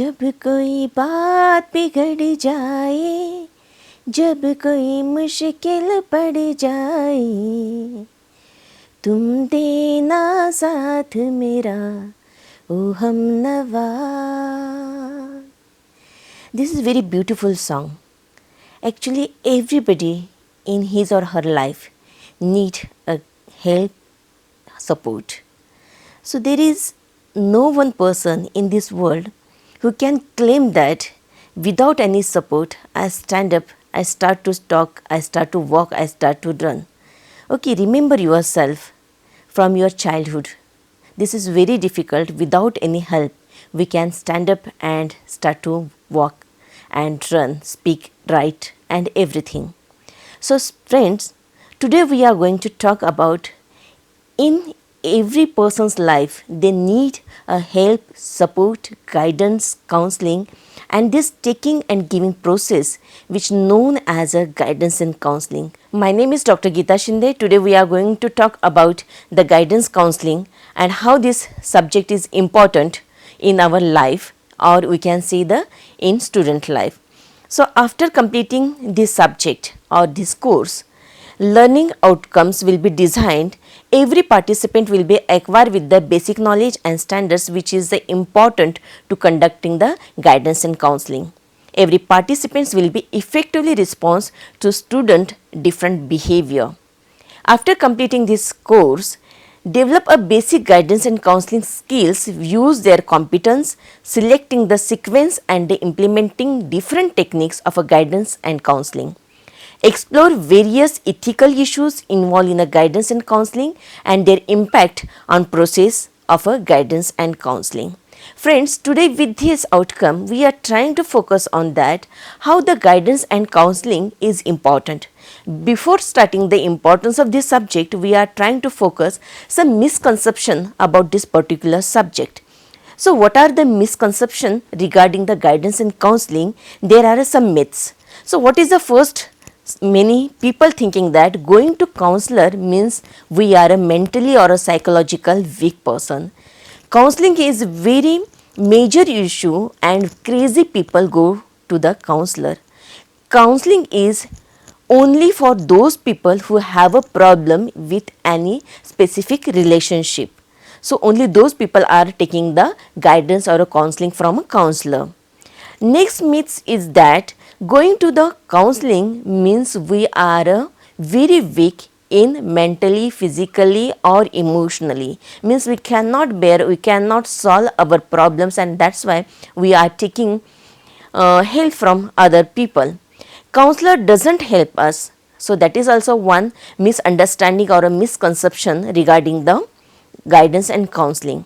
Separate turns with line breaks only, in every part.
जब कोई बात बिगड़ जाए, जब कोई मुश्किल पड़ जाए, तुम देना साथ मेरा ओ हमनवा. This is very beautiful song. Actually, everybody in his or her life need a help, support. So there is no one person in this world who can claim that without any support, I stand up, I start to talk, I start to walk, I start to run. Okay, remember yourself from your childhood. This is very difficult. Without any help, we can stand up and start to walk and run, speak, write, and everything. So, friends, today we are going to talk about in every person's life they need a help, support, guidance, counseling, and this taking and giving process which known as a guidance and counseling. My name is Dr. Geeta Shinde. Today we are going to talk about the guidance counseling and how this subject is important in our life, or we can say the in student life. So after completing this subject or this course, learning outcomes will be designed. Every participant will be acquired with the basic knowledge and standards which is important to conducting the guidance and counseling. Every participant will be effectively respond to student different behavior. After completing this course, develop a basic guidance and counseling skills, use their competence, selecting the sequence and implementing different techniques of a guidance and counseling. Explore various ethical issues involved in a guidance and counseling and their impact on process of a guidance and counseling. Friends, today with this outcome, we are trying to focus on that how the guidance and counseling is important. Before starting the importance of this subject, we are trying to focus some misconception about this particular subject. So what are the misconceptions regarding the guidance and counseling? There are some myths. So what is the first? Many people thinking that going to counselor means we are a mentally or a psychological weak person. Counseling is very major issue and crazy people go to the counselor. Counseling is only for those people who have a problem with any specific relationship. So only those people are taking the guidance or a counseling from a counselor. Next myth is that going to the counseling means we are very weak in mentally, physically or emotionally. Means we cannot bear, we cannot solve our problems, and that's why we are taking help from other people. Counselor doesn't help us. So that is also one misunderstanding or a misconception regarding the guidance and counseling.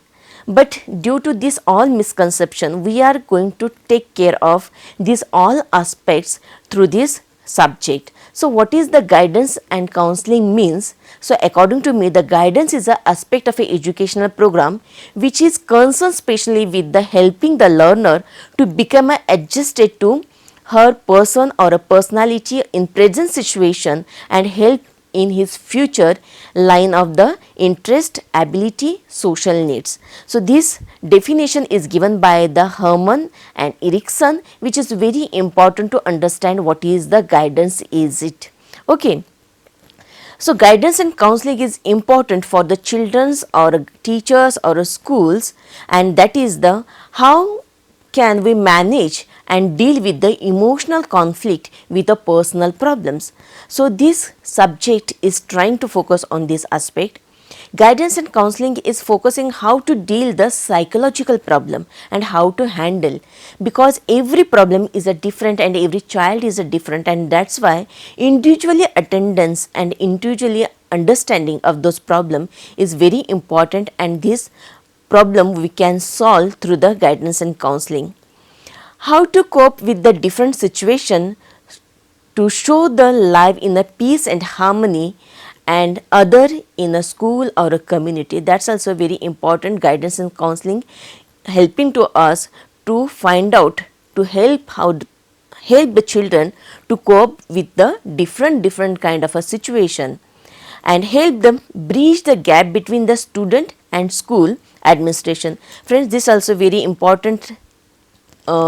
But due to this all misconception, we are going to take care of these all aspects through this subject. So what is the guidance and counseling means? So according to me, the guidance is an aspect of an educational program which is concerned specially with the helping the learner to become adjusted to her person or a personality in present situation and help in his future line of the interest, ability, social needs. So this definition is given by the Herman and Erickson, which is very important to understand what is the guidance is it. Okay. So guidance and counseling is important for the children's or teachers or schools, and that is the how can we manage and deal with the emotional conflict with the personal problems. So this subject is trying to focus on this aspect. Guidance and counseling is focusing how to deal the psychological problem and how to handle, because every problem is a different and every child is a different, and that's why individually attendance and individually understanding of those problem is very important, and this problem we can solve through the guidance and counseling. How to cope with the different situation to show the life in a peace and harmony and other in a school or a community. That's also very important. Guidance and counseling helping to us to find out to help the children to cope with the different kind of a situation and help them bridge the gap between the student and school administration. Friends, this is also very important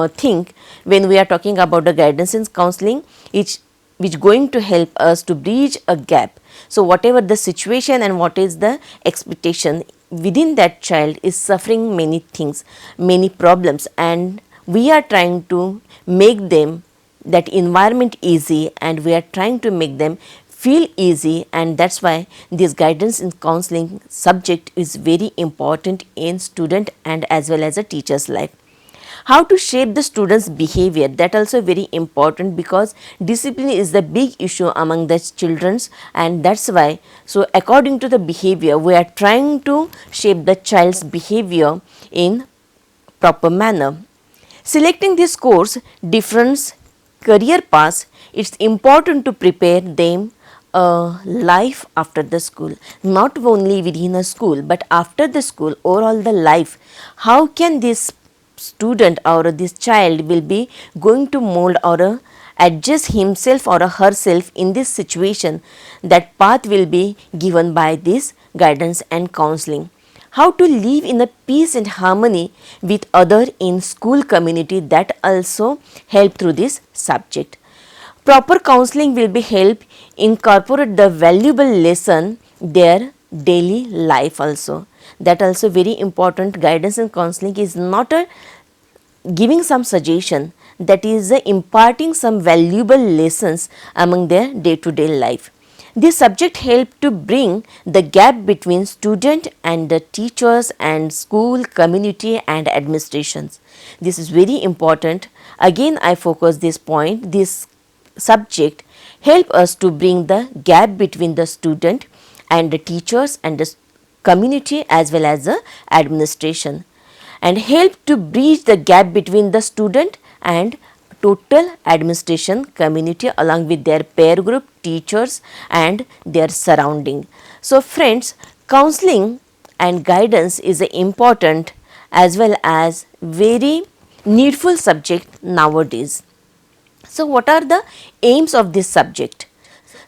think when we are talking about the guidance and counseling, which going to help us to bridge a gap. So whatever the situation and what is the expectation within that child is suffering many things, many problems, and we are trying to make them that environment easy, and we are trying to make them feel easy, and that's why this guidance in counseling subject is very important in student and as well as a teacher's life. How to shape the students behavior, that also very important, because discipline is the big issue among the children's, and that's why, so according to the behavior we are trying to shape the child's behavior in proper manner. Selecting this course different career paths, it's important to prepare them a life after the school, not only within a school but after the school, overall the life. How can this student or this child will be going to mold or adjust himself or herself in this situation, that path will be given by this guidance and counseling. How to live in a peace and harmony with other in school community, that also help through this subject. Proper counseling will be help incorporate the valuable lesson their daily life also. That also very important. Guidance and counseling is not a giving some suggestion, that is imparting some valuable lessons among their day to day life. This subject help to bring the gap between student and the teachers and school community and administrations. This is very important. Again I focus this point. This subject help us to bring the gap between the student and the teachers and the community as well as the administration, and help to bridge the gap between the student and total administration community along with their peer group, teachers and their surrounding. So friends, counseling and guidance is an important as well as very needful subject nowadays. So what are the aims of this subject?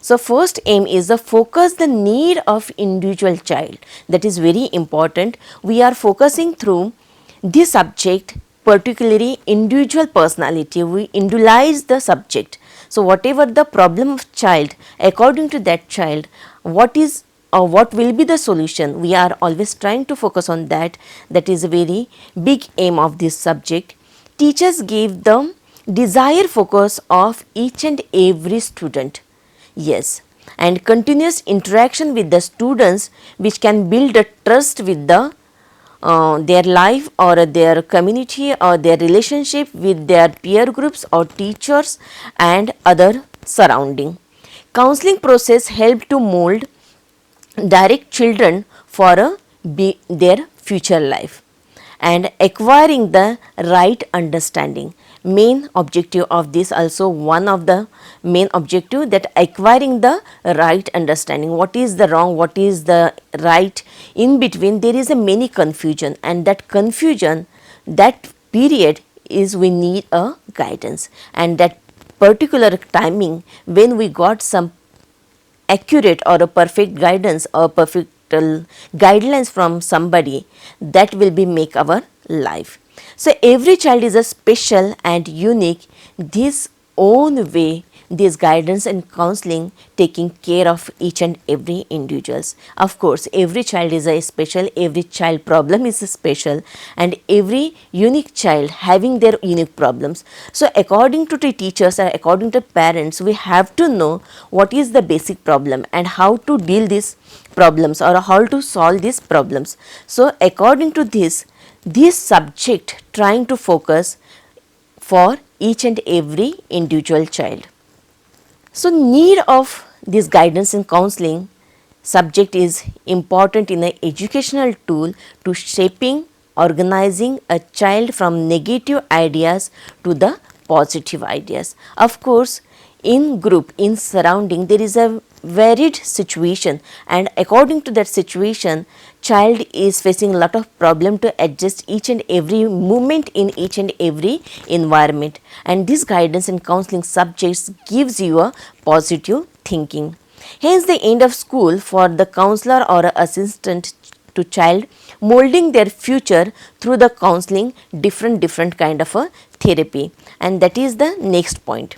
So first aim is the focus the need of individual child. That is very important. We are focusing through this subject particularly individual personality. We individualize the subject. So whatever the problem of child, according to that child, what is or what will be the solution, we are always trying to focus on that. That is a very big aim of this subject. Teachers give the desired focus of each and every student. Yes, and continuous interaction with the students which can build a trust with the their life or their community or their relationship with their peer groups or teachers and other surrounding. Counseling process help to mold direct children for their future life, and acquiring the right understanding. Main objective of this, also one of the main objective, that acquiring the right understanding. What is the wrong, what is the right, in between there is a many confusion, and that confusion, that period is we need a guidance, and that particular timing when we got some accurate or a perfect guidance or perfect guidelines from somebody, that will be make our life. So every child is a special and unique. This own way, this guidance and counseling taking care of each and every individuals. Of course, every child is a special, every child problem is a special, and every unique child having their unique problems. So according to the teachers or according to parents, we have to know what is the basic problem and how to deal these problems or how to solve these problems. So according to this subject trying to focus for each and every individual child. So need of this guidance and counseling subject is important in an educational tool to shaping, organizing a child from negative ideas to the positive ideas. Of course, in group, in surrounding, there is a varied situation, and according to that situation, child is facing a lot of problem to adjust each and every movement in each and every environment, and this guidance and counseling subjects gives you a positive thinking. Hence the end of school for the counselor or assistant to child molding their future through the counseling different kind of therapy, and that is the next point.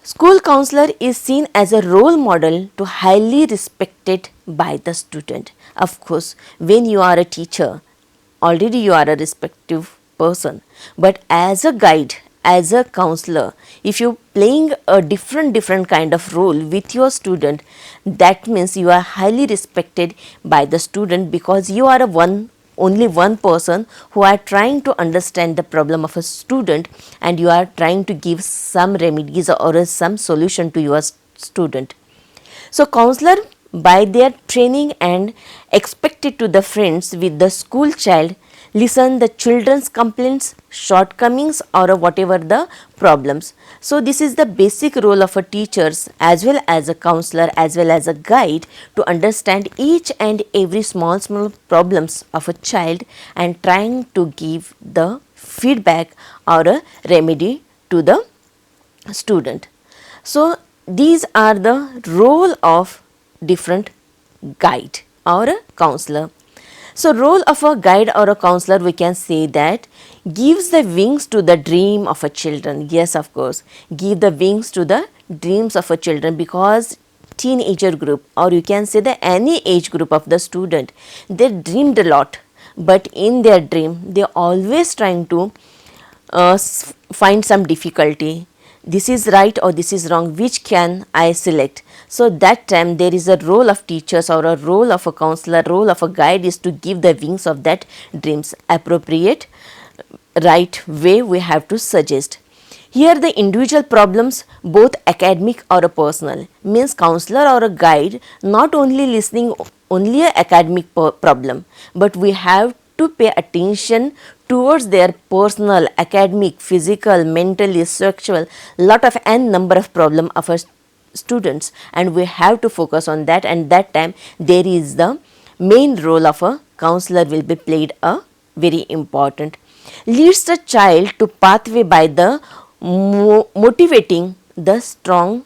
School counselor is seen as a role model to highly respected by the student. Of course, when you are a teacher, already you are a respective person. But as a guide, as a counselor, if you playing a different kind of role with your student, that means you are highly respected by the student, because you are a only one person who are trying to understand the problem of a student, and you are trying to give some remedies or some solution to your student. So counselor by their training and expected to the friends with the school child, listen the children's complaints, shortcomings or whatever the problems. So this is the basic role of a teachers as well as a counselor as well as a guide, to understand each and every small problems of a child and trying to give the feedback or a remedy to the student. So these are the role of different guide or a counselor. So role of a guide or a counselor, we can say that gives the wings to the dream of a children. Yes, of course, give the wings to the dreams of a children, because teenager group, or you can say the any age group of the student, they dreamed a lot, but in their dream they always trying to find some difficulty. This is right or this is wrong, which can I select? So that time there is a role of teachers or a role of a counselor, role of a guide is to give the wings of that dreams, appropriate right way we have to suggest. Here the individual problems, both academic or a personal, means counselor or a guide not only listening only a academic problem, but we have to pay attention towards their personal, academic, physical, mentally, sexual, lot of n number of problem of our students, and we have to focus on that, and that time there is the main role of a counselor will be played a very important. Leads the child to pathway by the motivating the strong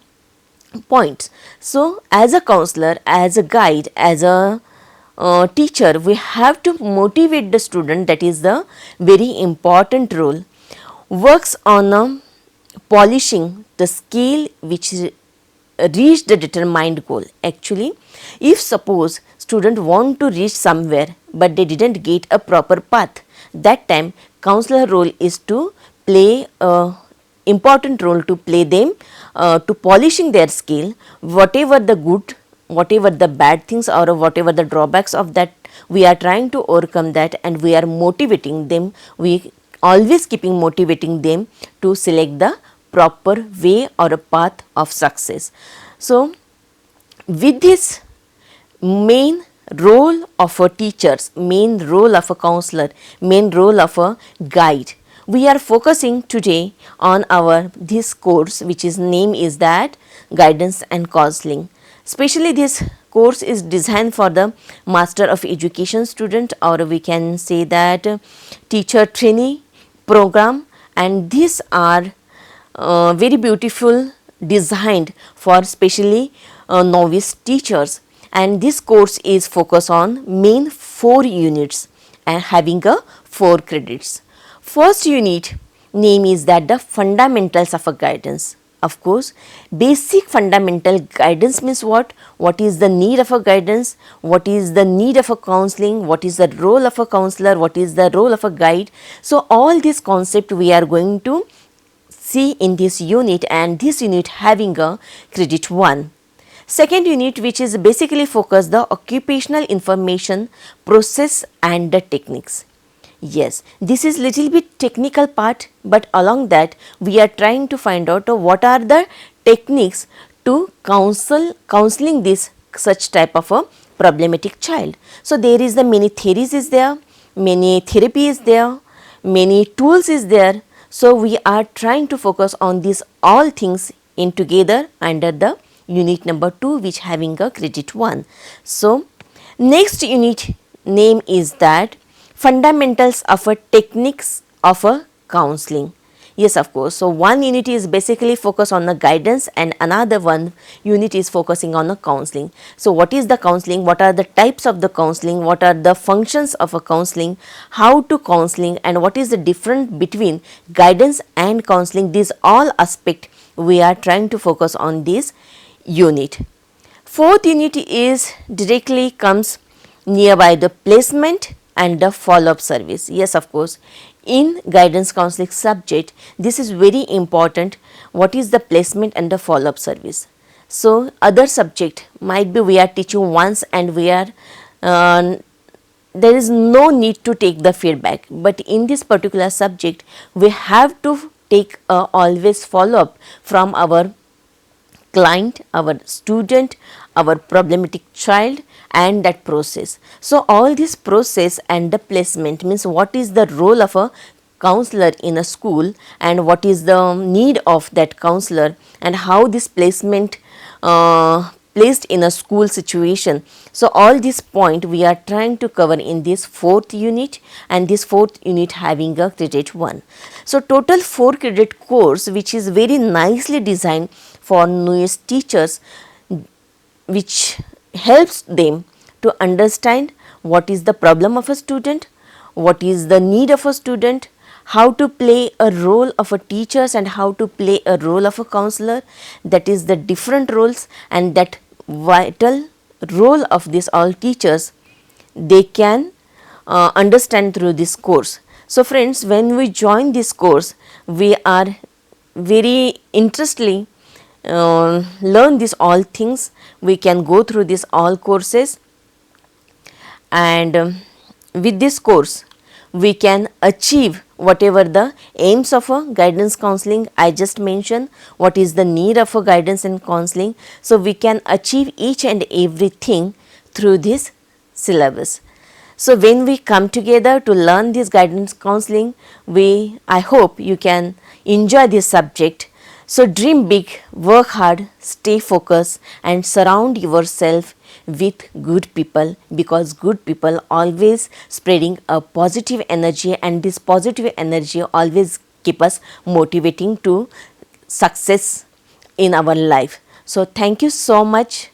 points. So as a counselor, as a guide, as a teacher, we have to motivate the student. That is the very important role. Works on polishing the skill which reach the determined goal. Actually, if suppose student want to reach somewhere but they didn't get a proper path, that time counselor role is to play a important role, to play them to polishing their skill, whatever the good, whatever the bad things or whatever the drawbacks of that, we are trying to overcome that, and we are motivating them, we always keeping motivating them to select the proper way or a path of success. So with this main role of a teachers, main role of a counselor, main role of a guide, we are focusing today on our this course, which is name is that guidance and counseling. Especially this course is designed for the Master of Education student, or we can say that teacher trainee program, and these are very beautiful designed for specially novice teachers, and this course is focused on main 4 units and having a 4 credits. First unit name is that the fundamentals of a guidance. Of course, basic fundamental guidance means what? What is the need of a guidance? What is the need of a counseling? What is the role of a counselor? What is the role of a guide? So all this concept we are going to see in this unit, and this unit having a credit 1. Second unit, which is basically focus the occupational information process and the techniques. Yes, this is little bit technical part, but along that we are trying to find out what are the techniques to counseling this such type of a problematic child. So there is the many theories is there, many therapy is there, many tools is there. So we are trying to focus on these all things in together under the unit number 2, which having a credit 1. So next unit name is that fundamentals of a techniques of a counseling. Yes, of course. So one unit is basically focused on the guidance and another one unit is focusing on the counseling. So what is the counseling? What are the types of the counseling? What are the functions of a counseling? How to counseling and what is the difference between guidance and counseling? These all aspect we are trying to focus on this unit. Fourth unit is directly comes nearby the placement and the follow up service. Yes, of course, in guidance counseling subject this is very important. What is the placement and the follow up service? So other subject might be we are teaching once and we are there is no need to take the feedback, but in this particular subject we have to take always follow up from our client, our student, our problematic child and that process. So all this process and the placement means what is the role of a counselor in a school and what is the need of that counselor and how this placement placed in a school situation. So all this point we are trying to cover in this fourth unit and this fourth unit having a credit 1. So total 4 credit course which is very nicely designed for newest teachers, which helps them to understand what is the problem of a student, what is the need of a student, how to play a role of a teachers and how to play a role of a counselor, that is the different roles and that vital role of these all teachers they can understand through this course. So friends, when we join this course we are very interestingly learn these all things. We can go through these all courses and with this course we can achieve whatever the aims of a guidance counseling I just mentioned, what is the need of a guidance and counseling. So we can achieve each and everything through this syllabus. So when we come together to learn this guidance counseling, I hope you can enjoy this subject. So dream big, work hard, stay focused and surround yourself with good people, because good people always spreading a positive energy and this positive energy always keep us motivating to success in our life. So thank you so much